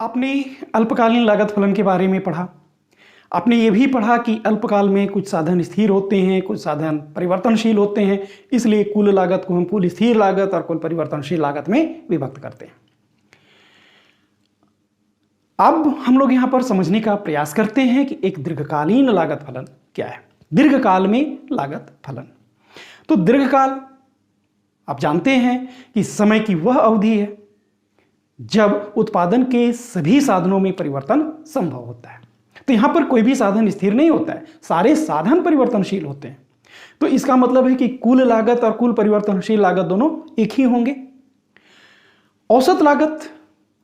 आपने अल्पकालीन लागत फलन के बारे में पढ़ा। आपने ये भी पढ़ा कि अल्पकाल में कुछ साधन स्थिर होते हैं, कुछ साधन परिवर्तनशील होते हैं, इसलिए कुल लागत को हम कुल स्थिर लागत और कुल परिवर्तनशील लागत में विभक्त करते हैं। अब हम लोग यहाँ पर समझने का प्रयास करते हैं कि एक दीर्घकालीन लागत फलन क्या है। दीर्घकाल में लागत फलन, तो दीर्घकाल आप जानते हैं कि समय की वह अवधि है जब उत्पादन के सभी साधनों में परिवर्तन संभव होता है। तो यहां पर कोई भी साधन स्थिर नहीं होता है, सारे साधन परिवर्तनशील होते हैं। तो इसका मतलब है कि कुल लागत और कुल परिवर्तनशील लागत दोनों एक ही होंगे। औसत लागत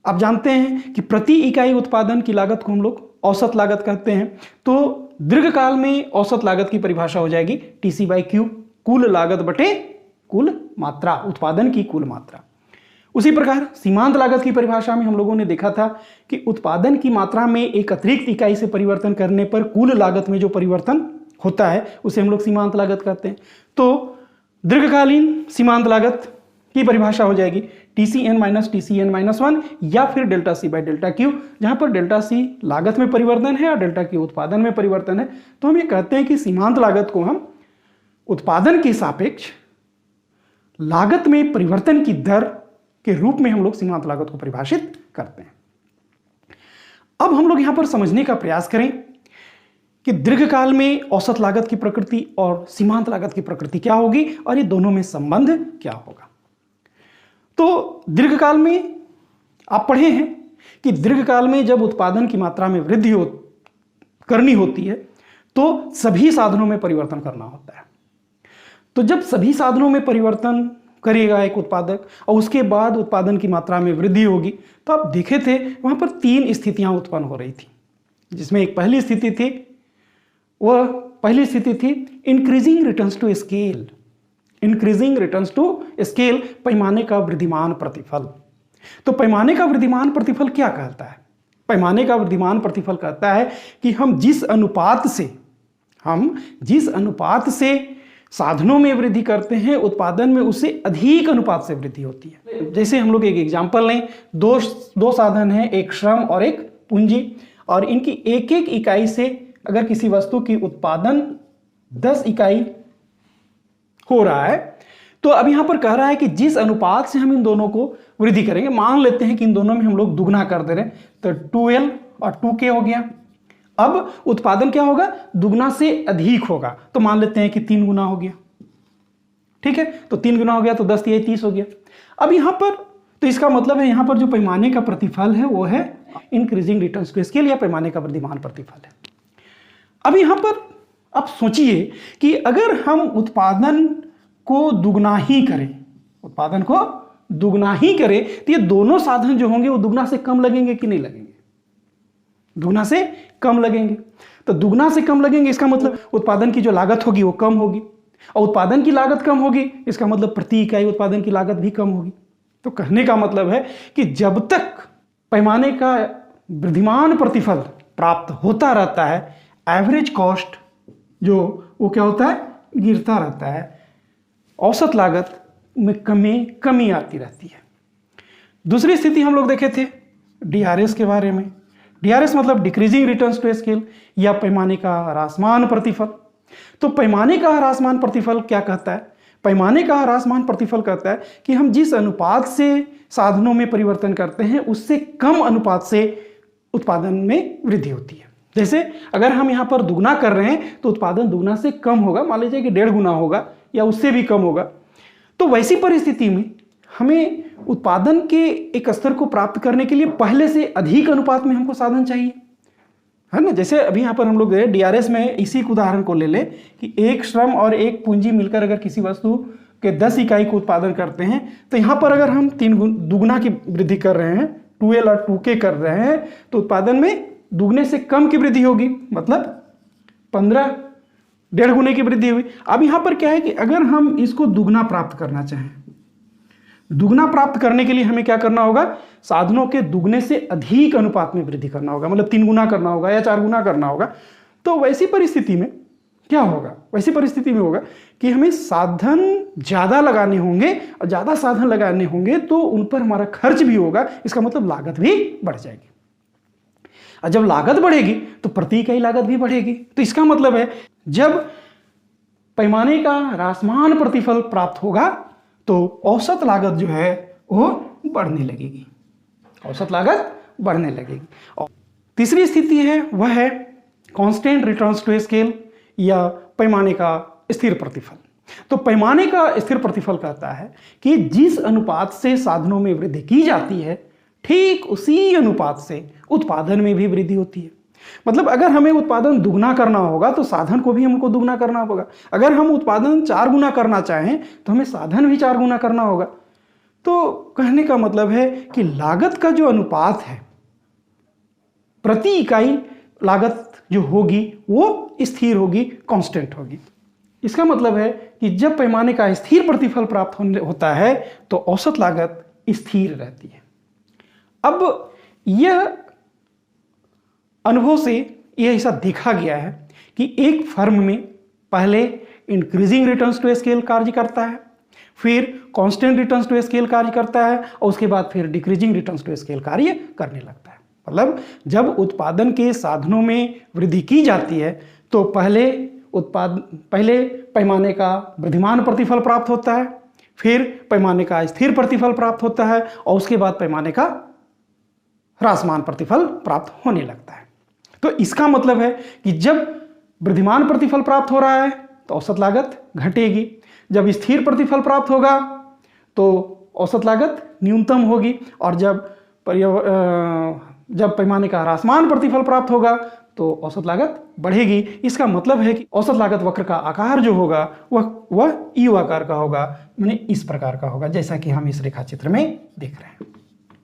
आप जानते हैं कि प्रति इकाई उत्पादन की लागत को हम लोग औसत लागत कहते हैं। तो दीर्घकाल में औसत लागत की परिभाषा हो जाएगी TC/Q, कुल लागत बटे कुल मात्रा, उत्पादन की कुल मात्रा। उसी प्रकार सीमांत लागत की परिभाषा में हम लोगों ने देखा था कि उत्पादन की मात्रा में एक अतिरिक्त इकाई से परिवर्तन करने पर कुल लागत में जो परिवर्तन होता है उसे हम लोग सीमांत लागत कहते हैं। तो दीर्घकालीन सीमांत लागत की परिभाषा हो जाएगी TCn-TCn-1 या फिर ΔC/ΔQ, जहां पर ΔC लागत में परिवर्तन है और ΔQ उत्पादन में परिवर्तन है। तो हम ये कहते हैं कि सीमांत लागत को हम उत्पादन के सापेक्ष लागत में परिवर्तन की दर के रूप में हम लोग सीमांत लागत को परिभाषित करते हैं। अब हम लोग यहां पर समझने का प्रयास करें कि दीर्घकाल में औसत लागत की प्रकृति और सीमांत लागत की प्रकृति क्या होगी और ये दोनों में संबंध क्या होगा। तो दीर्घकाल में आप पढ़े हैं कि दीर्घकाल में जब उत्पादन की मात्रा में वृद्धि करनी होती है तो सभी साधनों में परिवर्तन करना होता है। तो जब सभी साधनों में परिवर्तन करेगा एक उत्पादक और उसके बाद उत्पादन की मात्रा में वृद्धि होगी, तो आप देखे थे वहां पर तीन स्थितियां उत्पन्न हो रही थी, जिसमें एक पहली स्थिति थी, वह पहली स्थिति थी increasing returns to scale. Increasing returns to scale, पैमाने का वृद्धिमान प्रतिफल। तो पैमाने का वृद्धिमान प्रतिफल क्या कहता है? पैमाने का वृद्धिमान प्रतिफल कहता है कि हम जिस अनुपात से साधनों में वृद्धि करते हैं उत्पादन में उससे अधिक अनुपात से वृद्धि होती है। जैसे हम लोग एक एग्जांपल लें, दो साधन हैं, एक श्रम और एक पूंजी, और इनकी एक एक इकाई से अगर किसी वस्तु की उत्पादन 10 इकाई हो रहा है, तो अब यहां पर कह रहा है कि जिस अनुपात से हम इन दोनों को वृद्धि करेंगे, मान लेते हैं कि इन दोनों में हम लोग दुगना कर दे रहे हैं, तो 2L और 2K हो गया। अब उत्पादन क्या होगा? दुगना से अधिक होगा, तो मान लेते हैं कि 3 गुना हो गया। ठीक है, तो 3 गुना हो गया तो 10 या 30 हो गया। अब यहां पर तो इसका मतलब है यहां पर जो पैमाने का प्रतिफल है वो है इंक्रीजिंग रिटर्न्स टू स्केल या पैमाने का वृद्धिमान प्रतिफल है। अब यहां पर आप सोचिए कि अगर हम उत्पादन को दुगना ही करें तो ये दोनों साधन जो होंगे वो दुगना से कम लगेंगे कि नहीं लगेंगे? दुगना से कम लगेंगे। तो दुगना से कम लगेंगे इसका मतलब उत्पादन की जो लागत होगी वो कम होगी, और उत्पादन की लागत कम होगी इसका मतलब प्रति इकाई उत्पादन की लागत भी कम होगी। तो कहने का मतलब है कि जब तक पैमाने का वृद्धिमान प्रतिफल प्राप्त होता रहता है, एवरेज कॉस्ट जो वो क्या होता है? गिरता रहता है, औसत लागत में कमी आती रहती है। दूसरी स्थिति हम लोग देखे थे DRS के बारे में। DRS मतलब डिक्रीजिंग रिटर्न्स टू स्केल या पैमाने का ह्रासमान प्रतिफल। तो पैमाने का ह्रासमान प्रतिफल क्या कहता है? पैमाने का ह्रासमान प्रतिफल कहता है कि हम जिस अनुपात से साधनों में परिवर्तन करते हैं उससे कम अनुपात से उत्पादन में वृद्धि होती है। जैसे अगर हम यहाँ पर दुगना कर रहे हैं तो उत्पादन दुगना से कम होगा, मान लीजिए कि 1.5 गुना होगा या उससे भी कम होगा। तो वैसी परिस्थिति में हमें उत्पादन के एक स्तर को प्राप्त करने के लिए पहले से अधिक अनुपात में हमको साधन चाहिए, है ना। जैसे अभी यहाँ पर हम लोग DRS में इसी उदाहरण को ले ले कि एक श्रम और एक पूंजी मिलकर अगर किसी वस्तु के 10 इकाई को उत्पादन करते हैं, तो यहाँ पर अगर हम 3 दुगना की वृद्धि कर रहे हैं, 2L और 2K कर रहे हैं, तो उत्पादन में दुगने से कम की वृद्धि होगी, मतलब 15 1.5 गुने की वृद्धि हुई। अब यहाँ पर क्या है कि अगर हम इसको दुगना प्राप्त करना चाहें, दुगना प्राप्त करने के लिए हमें क्या करना होगा? साधनों के दुगने से अधिक अनुपात में वृद्धि करना होगा, मतलब 3 गुना करना होगा या 4 गुना करना होगा। तो वैसी परिस्थिति में क्या होगा? वैसी परिस्थिति में होगा कि हमें साधन ज़्यादा लगाने होंगे, और ज़्यादा साधन लगाने होंगे तो उन पर हमारा खर्च भी होगा, इसका मतलब लागत भी बढ़ जाएगी। और जब लागत बढ़ेगी तो प्रति इकाई लागत भी बढ़ेगी। तो इसका मतलब है जब पैमाने का ह्रासमान प्रतिफल प्राप्त होगा तो औसत लागत जो है वो बढ़ने लगेगी, औसत लागत बढ़ने लगेगी। और तीसरी स्थिति है वह है कांस्टेंट रिटर्न्स टू स्केल या पैमाने का स्थिर प्रतिफल। तो पैमाने का स्थिर प्रतिफल कहता है कि जिस अनुपात से साधनों में वृद्धि की जाती है ठीक उसी अनुपात से उत्पादन में भी वृद्धि होती है। मतलब अगर हमें उत्पादन दुगना करना होगा तो साधन को भी हमको दुगना करना होगा। अगर हम उत्पादन 4 गुना करना चाहें तो हमें साधन भी 4 गुना करना होगा। तो कहने का मतलब है कि लागत का जो अनुपात है प्रति इकाई लागत जो होगी वो स्थिर होगी, कांस्टेंट होगी। इसका मतलब है कि जब पैमाने का स्थिर प्रतिफल प्राप्त होता है तो औसत लागत स्थिर रहती है। अब यह अनुभव से यह ऐसा देखा गया है कि एक फर्म में पहले इंक्रीजिंग रिटर्न्स टू स्केल कार्य करता है, फिर कांस्टेंट रिटर्न्स टू स्केल कार्य करता है और उसके बाद फिर डिक्रीजिंग रिटर्न्स टू स्केल कार्य करने लगता है। मतलब जब उत्पादन के साधनों में वृद्धि की जाती है तो पहले पैमाने का वृद्धिमान प्रतिफल प्राप्त होता है, फिर पैमाने का स्थिर प्रतिफल प्राप्त होता है और उसके बाद पैमाने का ह्रासमान प्रतिफल प्राप्त होने लगता है। तो इसका मतलब है कि जब वृद्धिमान प्रतिफल प्राप्त हो रहा है तो औसत लागत घटेगी, जब स्थिर प्रतिफल प्राप्त होगा तो औसत लागत न्यूनतम होगी और जब पैमाने का ह्रासमान प्रतिफल प्राप्त होगा तो औसत लागत बढ़ेगी। इसका मतलब है कि औसत लागत वक्र का आकार जो होगा वह यू आकार का होगा, माने इस प्रकार का होगा जैसा कि हम इस रेखा चित्र में देख रहे हैं।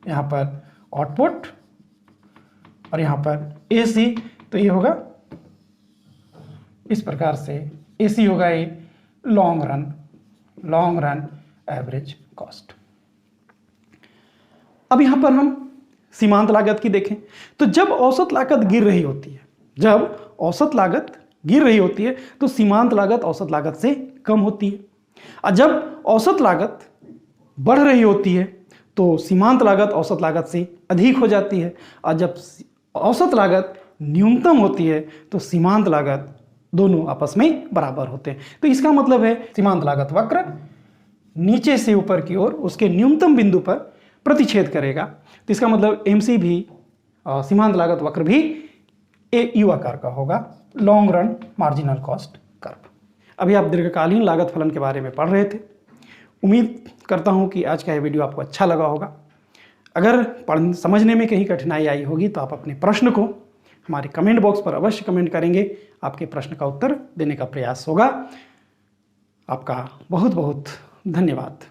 यहाँ पर आउटपुट और यहाँ पर एसी, तो ये होगा इस प्रकार से। एसी होगा ये लॉन्ग रन एवरेज कॉस्ट। अब यहाँ पर हम सीमांत लागत की देखें तो जब औसत लागत गिर रही होती है तो सीमांत लागत औसत लागत से कम होती है, और जब औसत लागत बढ़ रही होती है तो सीमांत लागत औसत लागत से अधिक हो जाती है, और जब औसत लागत न्यूनतम होती है तो सीमांत लागत दोनों आपस में बराबर होते हैं। तो इसका मतलब है सीमांत लागत वक्र नीचे से ऊपर की ओर उसके न्यूनतम बिंदु पर प्रतिच्छेद करेगा। तो इसका मतलब एमसी भी सीमांत लागत वक्र भी यू आकार का होगा, long run marginal cost curve. अभी आप दीर्घकालीन लागत फलन के बारे में पढ़ रहे थे। उम्मीद करता हूं कि आज का यह वीडियो आपको अच्छा लगा होगा। अगर समझने में कहीं कठिनाई आई होगी तो आप अपने प्रश्न को हमारे कमेंट बॉक्स पर अवश्य कमेंट करेंगे, आपके प्रश्न का उत्तर देने का प्रयास होगा। आपका बहुत बहुत धन्यवाद।